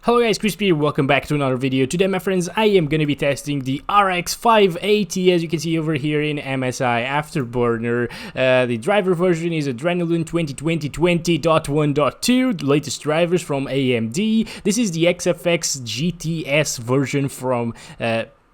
Hello guys, Crispy here, welcome back to another video. Today my friends, I am gonna be testing the RX 580 as you can see over here in MSI Afterburner. The driver version is Adrenaline 2020.1.2, the latest drivers from AMD. This is the XFX GTS version from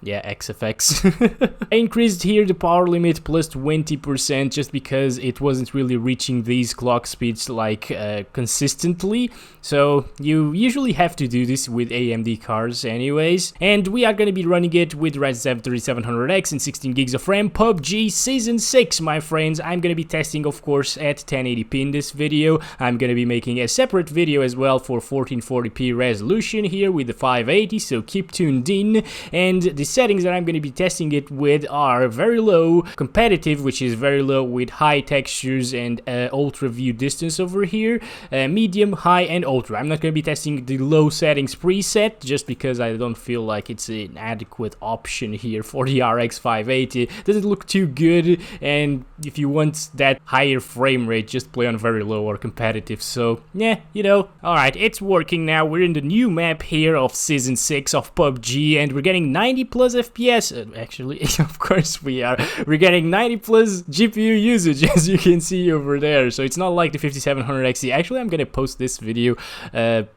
XFX. I increased here the power limit plus 20% just because it wasn't really reaching these clock speeds like consistently. So you usually have to do this with AMD cards anyways. And we are going to be running it with Ryzen 3700X and 16 gigs of RAM. PUBG Season 6, my friends. I'm going to be testing, of course, at 1080p in this video. I'm going to be making a separate video as well for 1440p resolution here with the 580, so keep tuned in. And the settings that I'm going to be testing it with are very low, competitive, which is very low with high textures and ultra view distance over here, medium, high, and ultra. I'm not going to be testing the low settings preset just because I don't feel like it's an adequate option here for the RX 580. It doesn't look too good, and if you want that higher frame rate, just play on very low or competitive. So yeah, you know, alright, it's working now. We're in the new map here of Season 6 of PUBG, and we're getting 90 plus FPS. Actually, of course we are. We're getting 90 plus GPU usage, as you can see over there. So it's not like the 5700 XT. Actually, I'm gonna post this video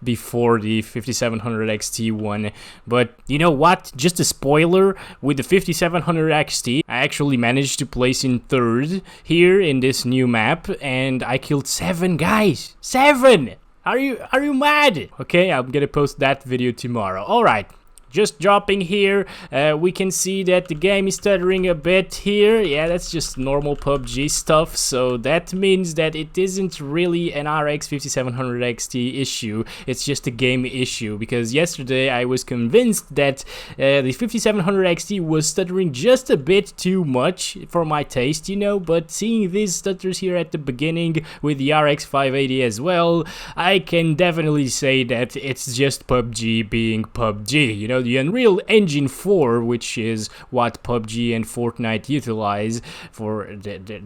before the 5700 XT one. But you know what? Just a spoiler, with the 5700 XT, I actually managed to place in third here in this new map, and I killed 7 guys. 7! Are you mad? Okay, I'm gonna post that video tomorrow. Alright. Just dropping here, we can see that the game is stuttering a bit here. Yeah, that's just normal PUBG stuff, so that means that it isn't really an RX 5700 XT issue, it's just a game issue, because yesterday I was convinced that the 5700 XT was stuttering just a bit too much for my taste, you know, but seeing these stutters here at the beginning with the RX 580 as well, I can definitely say that it's just PUBG being PUBG, you know. The Unreal Engine 4, which is what PUBG and Fortnite utilize for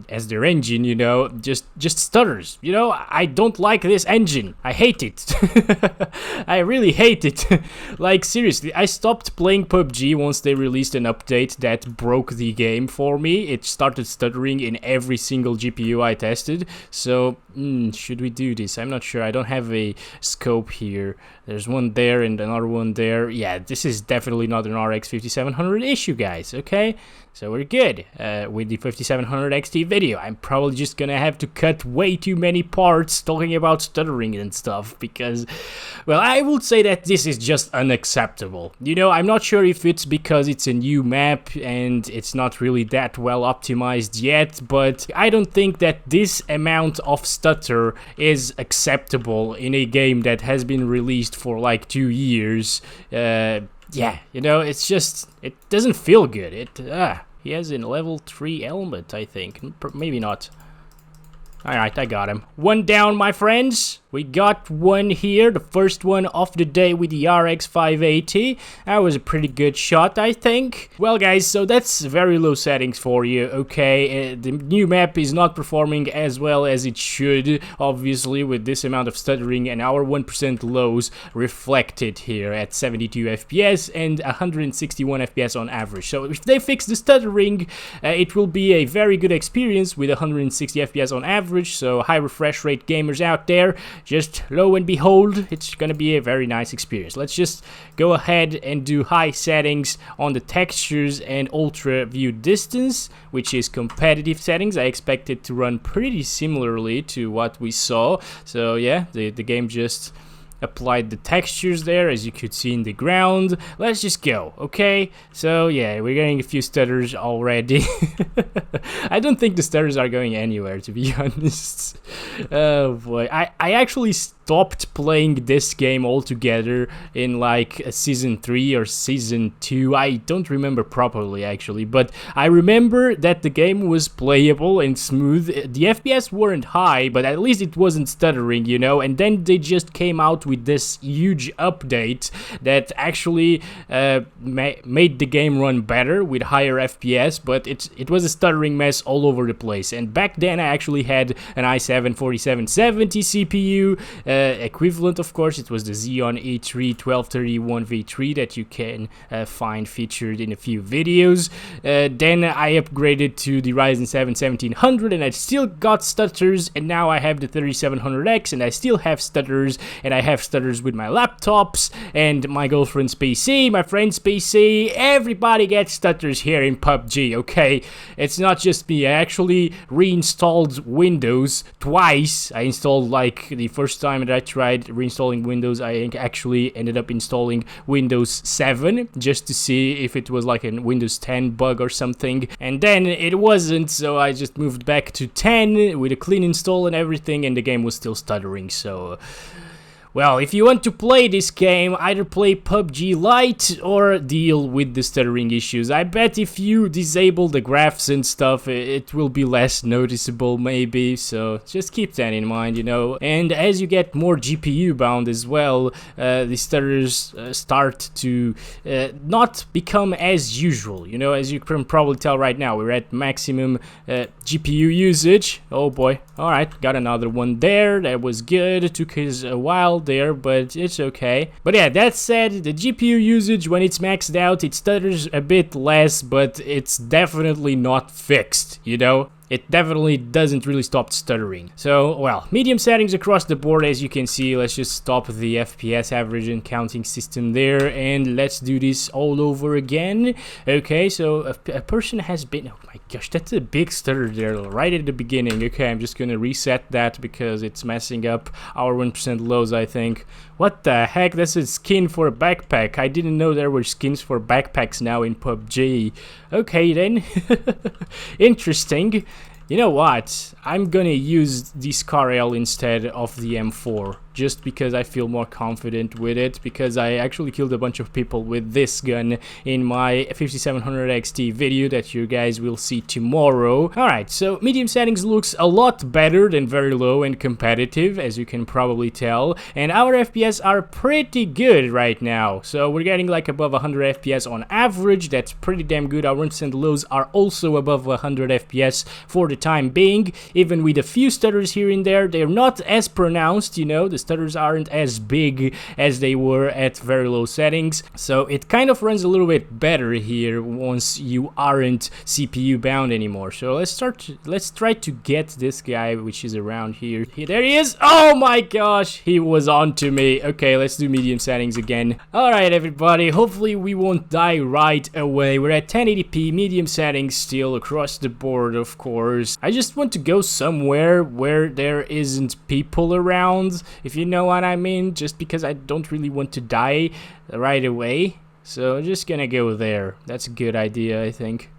as their engine, you know, just stutters. You know, I don't like this engine. I hate it. I really hate it. Like, seriously, I stopped playing PUBG once they released an update that broke the game for me. It started stuttering in every single GPU I tested. So, should we do this? I'm not sure. I don't have a scope here. There's one there and another one there. Yeah, this is definitely not an RX 5700 issue, guys, okay? So we're good with the 5700 XT video. I'm probably just gonna have to cut way too many parts talking about stuttering and stuff because, well, I would say that this is just unacceptable. You know, I'm not sure if it's because it's a new map and it's not really that well optimized yet, but I don't think that this amount of stutter is acceptable in a game that has been released for like 2 years. Yeah, you know, it's just, it doesn't feel good. He has a level 3 helmet, I think. Maybe not. Alright, I got him. One down, my friends. We got one here, the first one of the day with the RX 580. That was a pretty good shot, I think. Well, guys, so that's very low settings for you, okay? The new map is not performing as well as it should, obviously, with this amount of stuttering, and our 1% lows reflected here at 72 FPS and 161 FPS on average. So if they fix the stuttering, it will be a very good experience with 160 FPS on average. So high refresh rate gamers out there, just lo and behold, it's gonna be a very nice experience. Let's just go ahead and do high settings on the textures and ultra view distance, which is competitive settings. I expect it to run pretty similarly to what we saw. So yeah, the game just applied the textures there, as you could see in the ground. Let's just go, okay? So yeah, we're getting a few stutters already. I don't think the stutters are going anywhere, to be honest. Oh boy, I actually stopped playing this game altogether in like season 3 or season 2. I don't remember properly actually, but I remember that the game was playable and smooth. The FPS weren't high, but at least it wasn't stuttering, you know. And then they just came out with with this huge update that actually made the game run better with higher FPS, but it was a stuttering mess all over the place. And back then I actually had an i7-4770 CPU, equivalent of course, it was the Xeon E3 1231v3 that you can find featured in a few videos. Then I upgraded to the Ryzen 7 1700 and I still got stutters, and now I have the 3700X and I still have stutters, and I have stutters with my laptops and my girlfriend's PC, my friend's PC. Everybody gets stutters here in PUBG, okay? It's not just me. I actually reinstalled Windows twice. I installed, like, the first time that I tried reinstalling Windows, I actually ended up installing Windows 7 just to see if it was like a Windows 10 bug or something, and then it wasn't, so I just moved back to 10 with a clean install and everything, and the game was still stuttering. So well, if you want to play this game, either play PUBG Lite or deal with the stuttering issues. I bet if you disable the graphs and stuff, it will be less noticeable maybe, so just keep that in mind, you know. And as you get more GPU bound as well, the stutters start to not become as usual, you know. As you can probably tell right now, we're at maximum GPU usage. Oh boy, alright, got another one there. That was good. It took us a while there, but it's okay. But yeah, that said, the GPU usage, when it's maxed out, it stutters a bit less, but it's definitely not fixed, you know. It definitely doesn't really stop stuttering. So, well, medium settings across the board, as you can see. Let's just stop the FPS average and counting system there, and let's do this all over again. Okay, so a person has been... Oh my gosh, that's a big stutter there right at the beginning. Okay, I'm just gonna reset that because it's messing up our 1% lows, I think. What the heck? That's a skin for a backpack. I didn't know there were skins for backpacks now in PUBG. Okay then. Interesting. You know what? I'm gonna use the ScarL instead of the M4, just because I feel more confident with it, because I actually killed a bunch of people with this gun in my 5700 XT video that you guys will see tomorrow. Alright, so medium settings looks a lot better than very low and competitive, as you can probably tell, and our FPS are pretty good right now. So we're getting like above 100 FPS on average. That's pretty damn good. Our 1% lows are also above 100 FPS for the time being, even with a few stutters here and there. They're not as pronounced, you know, the stutters aren't as big as they were at very low settings, so it kind of runs a little bit better here once you aren't CPU bound anymore. So let's try to get this guy, which is around here. There he is. Oh my gosh, he was on to me. Okay, let's do medium settings again. Alright everybody, hopefully we won't die right away. We're at 1080p medium settings still across the board, of course. I just want to go somewhere where there isn't people around, if you know what I mean, just because I don't really want to die right away. So I'm just gonna go there. That's a good idea, I think.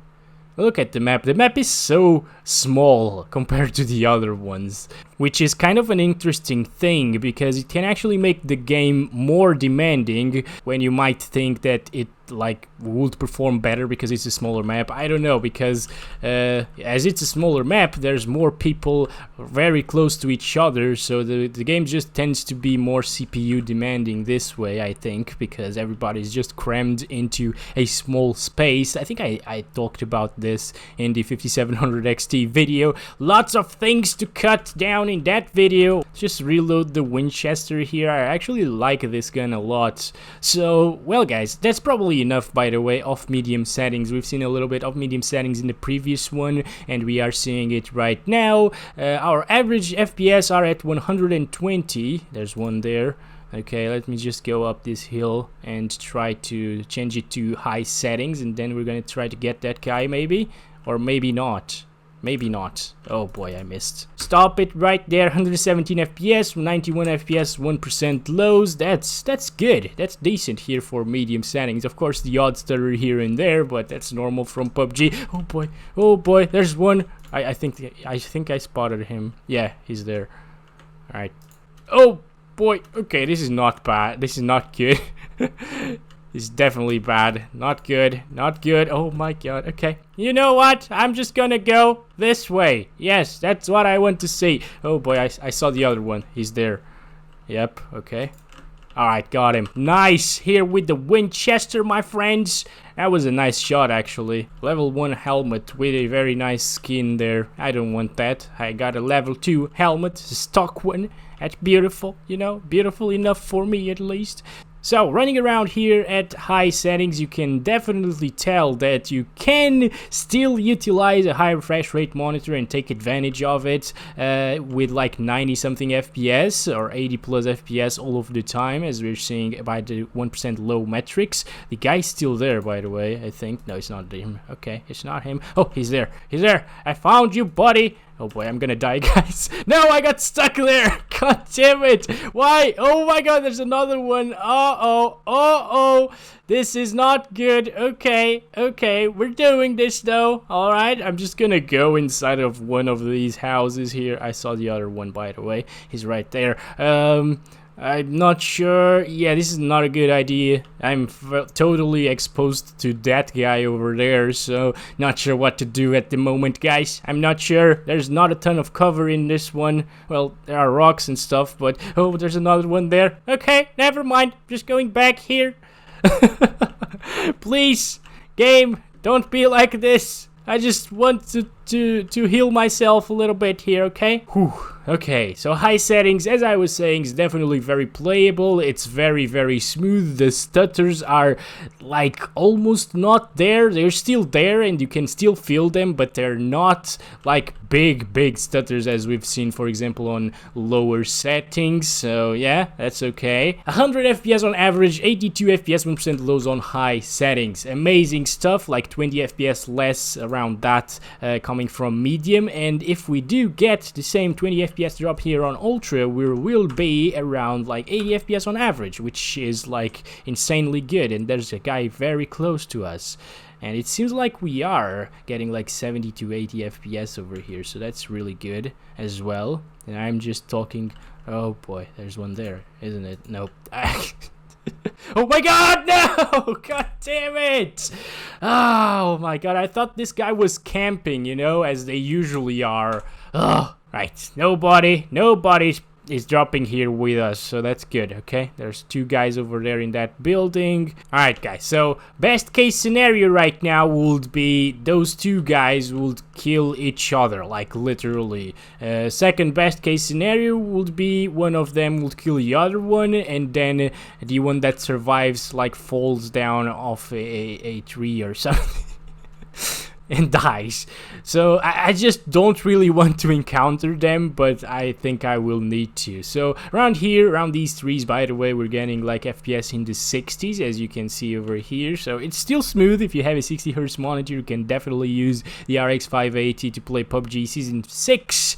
Look at the map. The map is so small compared to the other ones, which is kind of an interesting thing, because it can actually make the game more demanding when you might think that it like would perform better because it's a smaller map. I don't know, because as it's a smaller map, there's more people very close to each other, so the game just tends to be more CPU demanding this way, I think, because everybody's just crammed into a small space. I think I talked about this in the 5700 XT video. Lots of things to cut down in that video. Just reload the Winchester here. I actually like this gun a lot. So, well guys, that's probably enough, by the way, of medium settings. We've seen a little bit of medium settings in the previous one, and we are seeing it right now. Our average FPS are at 120. There's one there. Okay, let me just go up this hill and try to change it to high settings, and then we're gonna try to get that guy maybe, or maybe not. Maybe not. Oh boy, I missed. Stop it right there. 117 FPS, 91 FPS, 1% lows. That's good. That's decent here for medium settings. Of course, the odd stutter here and there, but that's normal from PUBG. Oh boy. Oh boy. There's one. I think I spotted him. Yeah, he's there. All right. Oh boy. Okay, this is not bad. This is not good. This is definitely bad. Not good. Not good. Oh my god. Okay. You know what? I'm just gonna go this way. Yes, that's what I want to see. Oh boy, I saw the other one. He's there. Yep. Okay. Alright, got him. Nice. Here with the Winchester, my friends. That was a nice shot, actually. Level 1 helmet with a very nice skin there. I don't want that. I got a level 2 helmet, a stock one. That's beautiful, you know, beautiful enough for me at least. So, running around here at high settings, you can definitely tell that you can still utilize a high refresh rate monitor and take advantage of it with like 90 something FPS or 80 plus FPS all of the time, as we're seeing by the 1% low metrics. The guy's still there, by the way, I think. No, it's not him. Okay, it's not him. Oh, he's there. He's there. I found you, buddy. Oh boy, I'm gonna die, guys. No, I got stuck there. God damn it. Why? Oh my god, there's another one. Uh-oh. Uh-oh. This is not good. Okay. Okay. We're doing this, though. Alright. I'm just gonna go inside of one of these houses here. I saw the other one, by the way. He's right there. I'm not sure. Yeah, this is not a good idea. I'm totally exposed to that guy over there, so not sure what to do at the moment, guys. I'm not sure. There's not a ton of cover in this one. Well, there are rocks and stuff, but oh, there's another one there. Okay, never mind. Just going back here. Please, game, don't be like this. I just want to heal myself a little bit here, okay? Whew. Okay, so high settings, as I was saying, is definitely very playable. It's very, very smooth. The stutters are like almost not there. They're still there and you can still feel them, but they're not like big stutters as we've seen, for example, on lower settings. So yeah, that's okay. 100 FPS on average, 82 FPS, 1% lows on high settings. Amazing stuff, like 20 FPS less around that coming from medium. And if we do get the same 20 FPS drop here on ultra, we will be around like 80 FPS on average, which is like insanely good. And there's a guy very close to us, and it seems like we are getting like 70 to 80 FPS over here, so that's really good as well. And I'm just talking. Oh boy, there's one there, isn't it? Nope. Oh my god, no! God damn it! Oh my god, I thought this guy was camping, you know, as they usually are. Ugh. Right, nobody is dropping here with us, so that's good. Okay, there's two guys over there in that building. Alright guys, so best case scenario right now would be those two guys would kill each other, like literally. Second best case scenario would be one of them would kill the other one, and then the one that survives like falls down off a tree or something. And dies. So I just don't really want to encounter them, but I think I will need to. So around here, around these trees, by the way, we're getting like FPS in the 60s, as you can see over here. So it's still smooth. If you have a 60Hz monitor, you can definitely use the RX 580 to play PUBG Season 6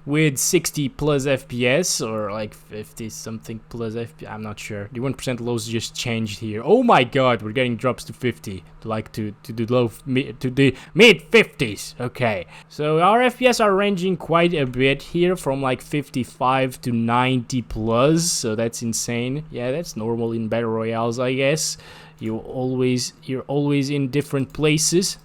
with 60 plus FPS, or like 50 something plus FPS. I'm not sure. The 1% lows just changed here. Oh my god, we're getting drops to 50, like to the mid 50s. Okay, so our FPS are ranging quite a bit here, from like 55 to 90 plus. So that's insane. Yeah, that's normal in battle royales, I guess. You're always in different places.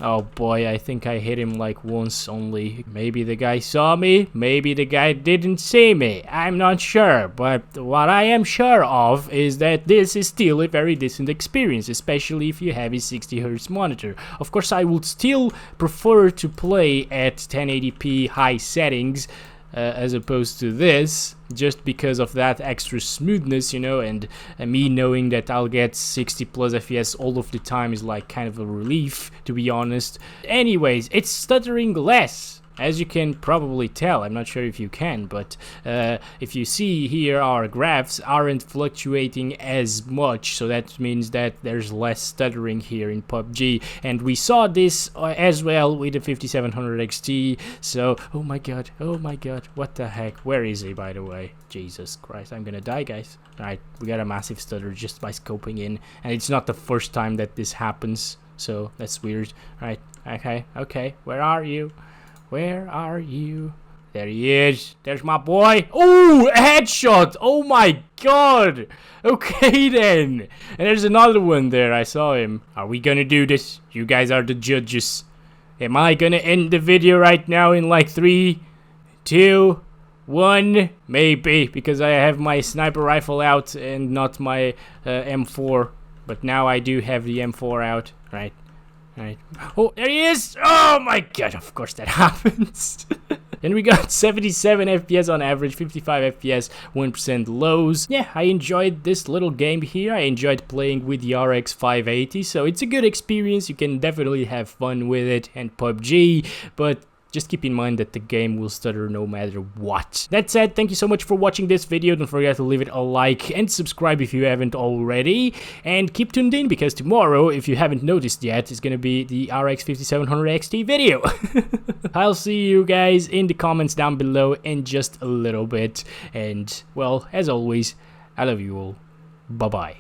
Oh boy, I think I hit him like once only. Maybe the guy saw me, maybe the guy didn't see me. I'm not sure, but what I am sure of is that this is still a very decent experience, especially if you have a 60Hz monitor. Of course, I would still prefer to play at 1080p high settings as opposed to this, just because of that extra smoothness, you know, and me knowing that I'll get 60 plus FPS all of the time is like kind of a relief, to be honest. Anyways, it's stuttering less, as you can probably tell. I'm not sure if you can, but if you see here, our graphs aren't fluctuating as much, so that means that there's less stuttering here in PUBG. And we saw this as well with the 5700 XT. So oh my god, what the heck, where is he, by the way? Jesus Christ, I'm gonna die, guys. Alright, we got a massive stutter just by scoping in, and it's not the first time that this happens, so that's weird. Alright, okay, where are you? Where are you? There he is. There's my boy. Oh, a headshot. Oh my god. Okay then. And there's another one there. I saw him. Are we gonna do this? You guys are the judges. Am I gonna end the video right now in like 3, 2, 1, maybe, because I have my sniper rifle out and not my M4. But now I do have the M4 out, right? Right. Oh, there he is! Oh my god, of course that happens. And we got 77 FPS on average, 55 FPS, 1% lows. Yeah, I enjoyed this little game here. I enjoyed playing with the RX 580, so it's a good experience. You can definitely have fun with it and PUBG, but just keep in mind that the game will stutter no matter what. That said, thank you so much for watching this video. Don't forget to leave it a like and subscribe if you haven't already. And keep tuned in, because tomorrow, if you haven't noticed yet, is gonna be the RX 5700 XT video. I'll see you guys in the comments down below in just a little bit. And, well, as always, I love you all. Bye-bye.